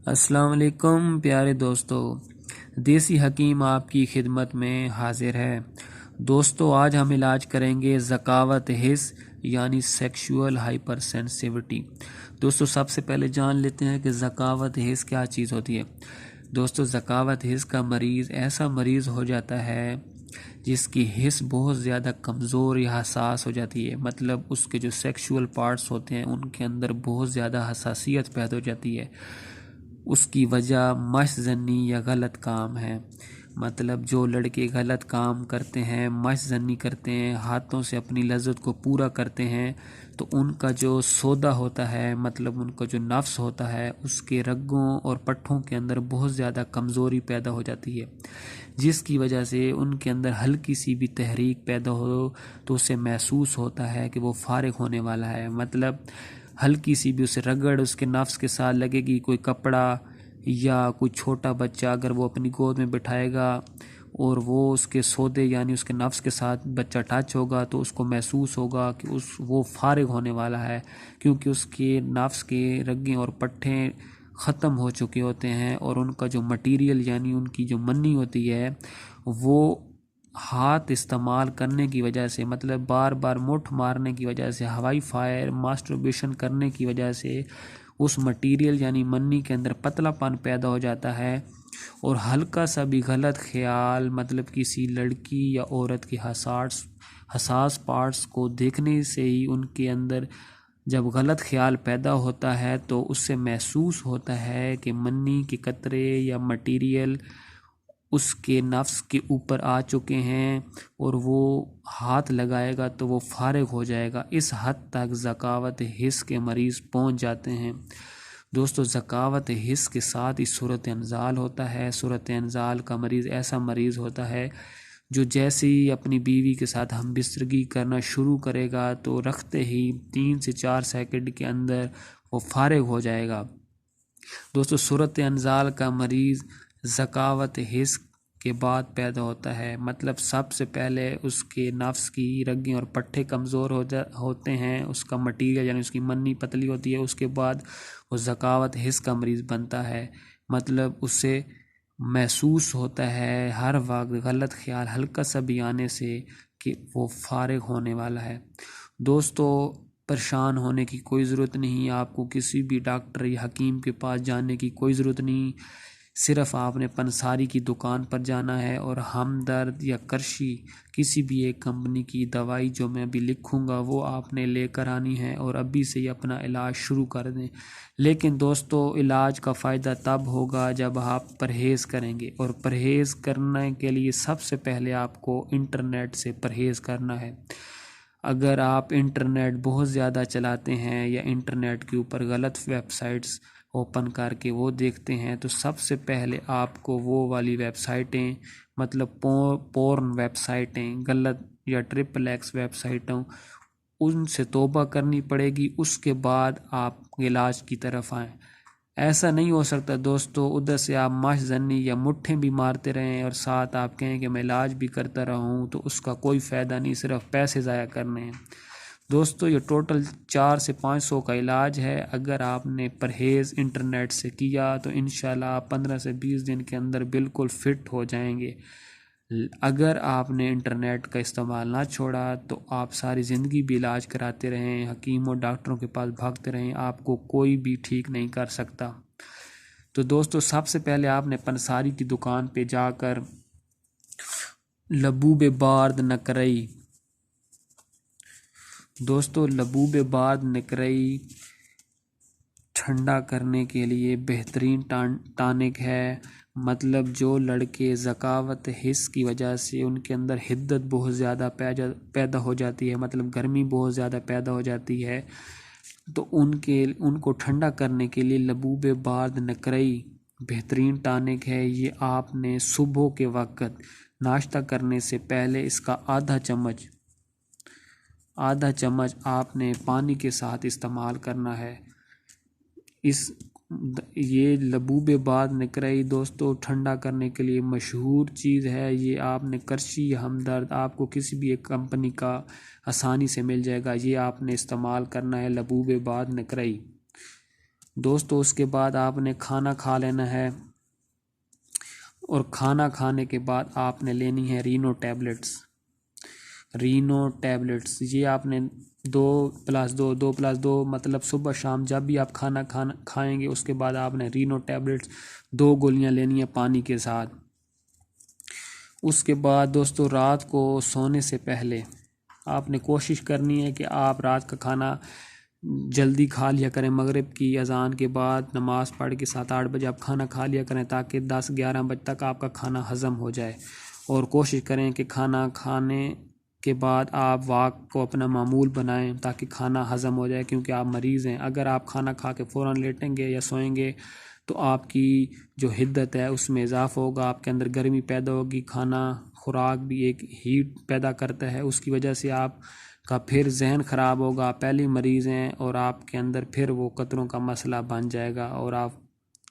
السلام علیکم پیارے دوستو، دیسی حکیم آپ کی خدمت میں حاضر ہے۔ دوستو آج ہم علاج کریں گے ذکاوت حس یعنی سیکشول ہائپر سینسیوٹی۔ دوستو سب سے پہلے جان لیتے ہیں کہ ذکاوت حس کیا چیز ہوتی ہے۔ دوستو ذکاوت حس کا مریض ایسا مریض ہو جاتا ہے جس کی حس بہت زیادہ کمزور یا حساس ہو جاتی ہے، مطلب اس کے جو سیکشول پارٹس ہوتے ہیں ان کے اندر بہت زیادہ حساسیت پیدا ہو جاتی ہے۔ اس کی وجہ مشت زنی یا غلط کام ہے، مطلب جو لڑکے غلط کام کرتے ہیں، مشت زنی کرتے ہیں، ہاتھوں سے اپنی لذت کو پورا کرتے ہیں، تو ان کا جو سودا ہوتا ہے، مطلب ان کا جو نفس ہوتا ہے، اس کے رگوں اور پٹھوں کے اندر بہت زیادہ کمزوری پیدا ہو جاتی ہے، جس کی وجہ سے ان کے اندر ہلکی سی بھی تحریک پیدا ہو تو اسے محسوس ہوتا ہے کہ وہ فارغ ہونے والا ہے، مطلب ہلکی سی بھی اسے رگڑ اس کے نفس کے ساتھ لگے گی، کوئی کپڑا یا کوئی چھوٹا بچہ اگر وہ اپنی گود میں بٹھائے گا اور وہ اس کے سودے یعنی اس کے نفس کے ساتھ بچہ ٹچ ہوگا تو اس کو محسوس ہوگا کہ وہ فارغ ہونے والا ہے، کیونکہ اس کے نفس کے رگیں اور پٹھیں ختم ہو چکے ہوتے ہیں اور ان کا جو مٹیریل یعنی ان کی جو منی ہوتی ہے وہ ہاتھ استعمال کرنے کی وجہ سے، مطلب بار بار مٹھ مارنے کی وجہ سے، ہوائی فائر ماسٹربیشن کرنے کی وجہ سے اس مٹیریل یعنی منی کے اندر پتلا پن پیدا ہو جاتا ہے، اور ہلکا سا بھی غلط خیال، مطلب کسی لڑکی یا عورت کی حساس پارٹس کو دیکھنے سے ہی ان کے اندر جب غلط خیال پیدا ہوتا ہے تو اس سے محسوس ہوتا ہے کہ منی کے قطرے یا مٹیریل اس کے نفس کے اوپر آ چکے ہیں اور وہ ہاتھ لگائے گا تو وہ فارغ ہو جائے گا۔ اس حد تک ذکاوت حس کے مریض پہنچ جاتے ہیں۔ دوستو ذکاوت حس کے ساتھ ہی صورت انزال ہوتا ہے۔ صورت انزال کا مریض ایسا مریض ہوتا ہے جو جیسے ہی اپنی بیوی کے ساتھ ہم بسترگی کرنا شروع کرے گا تو رکھتے ہی 3 سے 4 سیکنڈ کے اندر وہ فارغ ہو جائے گا۔ دوستو صورت انزال کا مریض ذکاوت حس کے بعد پیدا ہوتا ہے، مطلب سب سے پہلے اس کے نفس کی رگیں اور پٹھے کمزور ہوتے ہیں، اس کا مٹیریل یعنی اس کی منی پتلی ہوتی ہے، اس کے بعد وہ ذکاوت حس کا مریض بنتا ہے، مطلب اسے محسوس ہوتا ہے ہر وقت غلط خیال ہلکا سا بھی آنے سے کہ وہ فارغ ہونے والا ہے۔ دوستو پریشان ہونے کی کوئی ضرورت نہیں، آپ کو کسی بھی ڈاکٹر یا حکیم کے پاس جانے کی کوئی ضرورت نہیں، صرف آپ نے پنساری کی دکان پر جانا ہے اور ہمدرد یا کرشی کسی بھی ایک کمپنی کی دوائی جو میں ابھی لکھوں گا وہ آپ نے لے کر آنی ہے اور ابھی سے ہی اپنا علاج شروع کر دیں۔ لیکن دوستو علاج کا فائدہ تب ہوگا جب آپ پرہیز کریں گے، اور پرہیز کرنے کے لیے سب سے پہلے آپ کو انٹرنیٹ سے پرہیز کرنا ہے۔ اگر آپ انٹرنیٹ بہت زیادہ چلاتے ہیں یا انٹرنیٹ کے اوپر غلط ویب سائٹس اوپن کر کے وہ دیکھتے ہیں تو سب سے پہلے آپ کو وہ والی ویب سائٹیں، مطلب پورن ویب سائٹیں، غلط یا XXX ویب سائٹوں، ان سے توبہ کرنی پڑے گی، اس کے بعد آپ علاج کی طرف آئیں۔ ایسا نہیں ہو سکتا دوستو ادھر سے آپ مشت زنی یا مٹھیں بھی مارتے رہیں اور ساتھ آپ کہیں کہ میں علاج بھی کرتا رہوں، تو اس کا کوئی فائدہ نہیں، صرف پیسے ضائع کرنے ہیں۔ دوستو یہ ٹوٹل 400 سے 500 کا علاج ہے، اگر آپ نے پرہیز انٹرنیٹ سے کیا تو انشاءاللہ آپ 15 سے 20 دن کے اندر بالکل فٹ ہو جائیں گے۔ اگر آپ نے انٹرنیٹ کا استعمال نہ چھوڑا تو آپ ساری زندگی بھی علاج کراتے رہیں، حکیم اور ڈاکٹروں کے پاس بھاگتے رہیں، آپ کو کوئی بھی ٹھیک نہیں کر سکتا۔ تو دوستو سب سے پہلے آپ نے پنساری کی دکان پہ جا کر لبوب بارد نکرئی، دوستو لبوب بارد نکرئی ٹھنڈا کرنے کے لیے بہترین ٹانک ہے، مطلب جو لڑکے ذکاوت حس کی وجہ سے ان کے اندر حدت بہت زیادہ پیدا ہو جاتی ہے، مطلب گرمی بہت زیادہ پیدا ہو جاتی ہے، تو ان کو ٹھنڈا کرنے کے لیے لبوب بارد نکرئی بہترین ٹانک ہے۔ یہ آپ نے صبح کے وقت ناشتہ کرنے سے پہلے اس کا آدھا چمچ آپ نے پانی کے ساتھ استعمال کرنا ہے۔ یہ لبوب بارد نکرئی دوستو ٹھنڈا کرنے کے لیے مشہور چیز ہے، یہ آپ نے کرشی یا ہمدرد آپ کو کسی بھی ایک کمپنی کا آسانی سے مل جائے گا، یہ آپ نے استعمال کرنا ہے لبوب بارد نکرئی۔ دوستو اس کے بعد آپ نے کھانا کھا لینا ہے، اور کھانا کھانے کے بعد آپ نے لینی ہے رینو ٹیبلٹس۔ یہ آپ نے 2+2 مطلب صبح شام جب بھی آپ کھانا کھائیں گے اس کے بعد آپ نے رینو ٹیبلٹس 2 گولیاں لینی ہیں پانی کے ساتھ۔ اس کے بعد دوستو رات کو سونے سے پہلے آپ نے کوشش کرنی ہے کہ آپ رات کا کھانا جلدی کھا لیا کریں، مغرب کی اذان کے بعد نماز پڑھ کے 7-8 بجے آپ کھانا کھا لیا کریں تاکہ 10-11 بجے تک آپ کا کھانا ہضم ہو جائے، اور کوشش کریں کہ کھانا کھانے کے بعد آپ واک کو اپنا معمول بنائیں تاکہ کھانا ہضم ہو جائے، کیونکہ آپ مریض ہیں۔ اگر آپ کھانا کھا کے فوراً لیٹیں گے یا سوئیں گے تو آپ کی جو حدت ہے اس میں اضافہ ہوگا، آپ کے اندر گرمی پیدا ہوگی، خوراک بھی ایک ہیٹ پیدا کرتا ہے، اس کی وجہ سے آپ کا پھر ذہن خراب ہوگا، آپ پہلے مریض ہیں اور آپ کے اندر پھر وہ قطروں کا مسئلہ بن جائے گا، اور آپ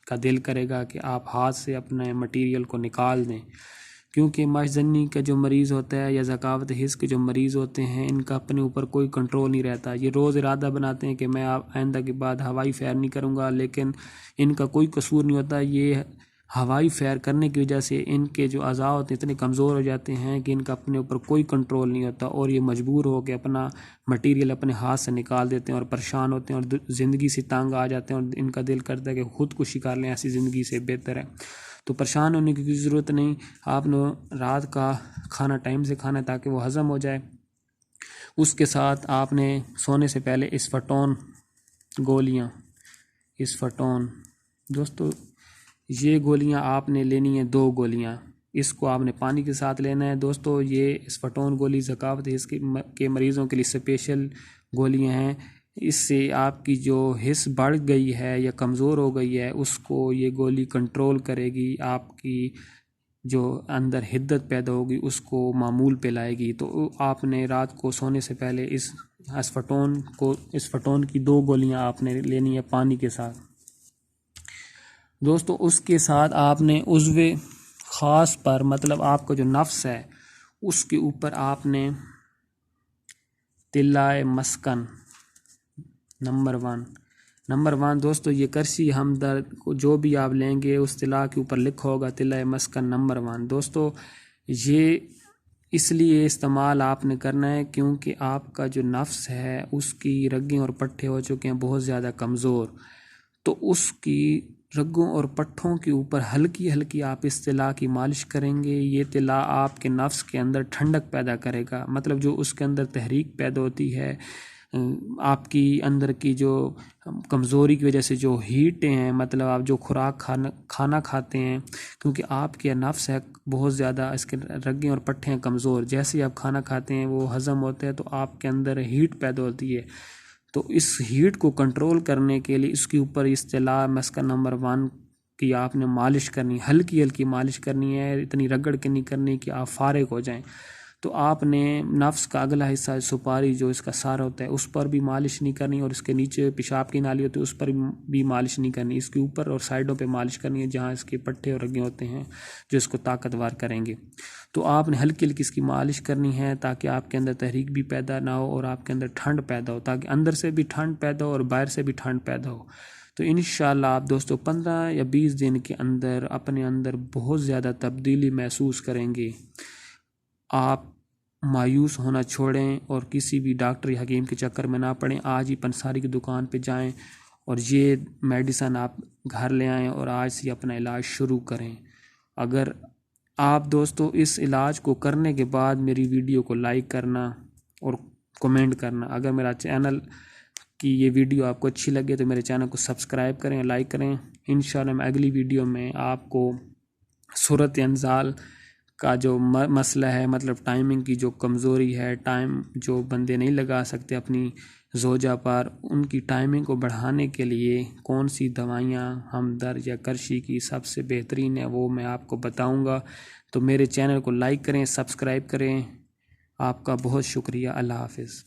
کا دل کرے گا کہ آپ ہاتھ سے اپنے مٹیریل کو نکال دیں، کیونکہ ماشزنی کا جو مریض ہوتا ہے یا ذکاوت حس کے جو مریض ہوتے ہیں ان کا اپنے اوپر کوئی کنٹرول نہیں رہتا۔ یہ روز ارادہ بناتے ہیں کہ میں آئندہ کے بعد ہوائی فیر نہیں کروں گا، لیکن ان کا کوئی قصور نہیں ہوتا۔ یہ ہوائی فیر کرنے کی وجہ سے ان کے جو اعضاء ہوتے ہیں اتنے کمزور ہو جاتے ہیں کہ ان کا اپنے اوپر کوئی کنٹرول نہیں ہوتا، اور یہ مجبور ہو کے اپنا مٹیریل اپنے ہاتھ سے نکال دیتے ہیں اور پریشان ہوتے ہیں اور زندگی سے تنگ آ جاتے ہیں، اور ان کا دل کرتا ہے کہ خودکشی کر لیں، ایسی زندگی سے بہتر ہے۔ تو پریشان ہونے کی ضرورت نہیں، آپ نے رات کا کھانا ٹائم سے کھانا ہے تاکہ وہ ہضم ہو جائے۔ اس کے ساتھ آپ نے سونے سے پہلے اسفٹون گولیاں، دوستو یہ گولیاں آپ نے لینی ہیں 2 گولیاں، اس کو آپ نے پانی کے ساتھ لینا ہے۔ دوستو یہ اسفٹون گولی ذکاوت حس کے مریضوں کے لیے اسپیشل گولیاں ہیں، اس سے آپ کی جو حس بڑھ گئی ہے یا کمزور ہو گئی ہے اس کو یہ گولی کنٹرول کرے گی، آپ کی جو اندر حدت پیدا ہوگی اس کو معمول پہ لائے گی۔ تو آپ نے رات کو سونے سے پہلے اس اسفٹون کی 2 گولیاں آپ نے لینی ہے پانی کے ساتھ۔ دوستو اس کے ساتھ آپ نے عضو خاص پر مطلب آپ کا جو نفس ہے اس کے اوپر آپ نے تلائے مسکن نمبر 1 دوستو یہ کرسی ہمدرد جو بھی آپ لیں گے اس طلاء کے اوپر لکھا ہوگا تلائے مسکن نمبر 1۔ دوستو یہ اس لیے استعمال آپ نے کرنا ہے کیونکہ آپ کا جو نفس ہے اس کی رگیں اور پٹھے ہو چکے ہیں بہت زیادہ کمزور، تو اس کی رگوں اور پٹھوں کے اوپر ہلکی ہلکی آپ اس تلا کی مالش کریں گے۔ یہ تلا آپ کے نفس کے اندر ٹھنڈک پیدا کرے گا، مطلب جو اس کے اندر تحریک پیدا ہوتی ہے، آپ کی اندر کی جو کمزوری کی وجہ سے جو ہیٹیں ہیں، مطلب آپ جو خوراک کھانا کھاتے ہیں، کیونکہ آپ کے نفس ہے بہت زیادہ، اس کے رگیں اور پٹھے ہیں کمزور، جیسے ہی آپ کھانا کھاتے ہیں وہ ہضم ہوتے ہیں تو آپ کے اندر ہیٹ پیدا ہوتی ہے، تو اس ہیٹ کو کنٹرول کرنے کے لیے اس کے اوپر اصطلاح مسکن نمبر 1 کی آپ نے مالش کرنی، ہلکی ہلکی مالش کرنی ہے، اتنی رگڑ کے نہیں کرنی کہ آپ فارغ ہو جائیں۔ تو آپ نے نفس کا اگلا حصہ سپاری جو اس کا سار ہوتا ہے اس پر بھی مالش نہیں کرنی، اور اس کے نیچے پیشاب کی نالی ہوتی ہے اس پر بھی مالش نہیں کرنی، اس کے اوپر اور سائڈوں پہ مالش کرنی ہے جہاں اس کے پٹھے اور رگیں ہوتے ہیں جو اس کو طاقتور کریں گے۔ تو آپ نے ہلکی ہلکی اس کی مالش کرنی ہے تاکہ آپ کے اندر تحریک بھی پیدا نہ ہو اور آپ کے اندر ٹھنڈ پیدا ہو، تاکہ اندر سے بھی ٹھنڈ پیدا ہو اور باہر سے بھی ٹھنڈ پیدا ہو۔ تو انشاءاللہ آپ دوستو 15 یا 20 دن کے اندر اپنے اندر بہت زیادہ تبدیلی محسوس کریں گے۔ آپ مایوس ہونا چھوڑیں اور کسی بھی ڈاکٹر یا حکیم کے چکر میں نہ پڑیں، آج ہی پنساری کی دکان پہ جائیں اور یہ میڈیسن آپ گھر لے آئیں اور آج سے اپنا علاج شروع کریں۔ اگر آپ دوستو اس علاج کو کرنے کے بعد میری ویڈیو کو لائک کرنا اور کمنٹ کرنا، اگر میرا چینل کی یہ ویڈیو آپ کو اچھی لگے تو میرے چینل کو سبسکرائب کریں اور لائک کریں۔ انشاءاللہ میں اگلی ویڈیو میں آپ کو صورت انزال کا جو مسئلہ ہے، مطلب ٹائمنگ کی جو کمزوری ہے، ٹائم جو بندے نہیں لگا سکتے اپنی زوجہ پر، ان کی ٹائمنگ کو بڑھانے کے لیے کون سی دوائیاں ہمدرد یا کرشی کی سب سے بہترین ہے وہ میں آپ کو بتاؤں گا۔ تو میرے چینل کو لائک کریں، سبسکرائب کریں۔ آپ کا بہت شکریہ، اللہ حافظ۔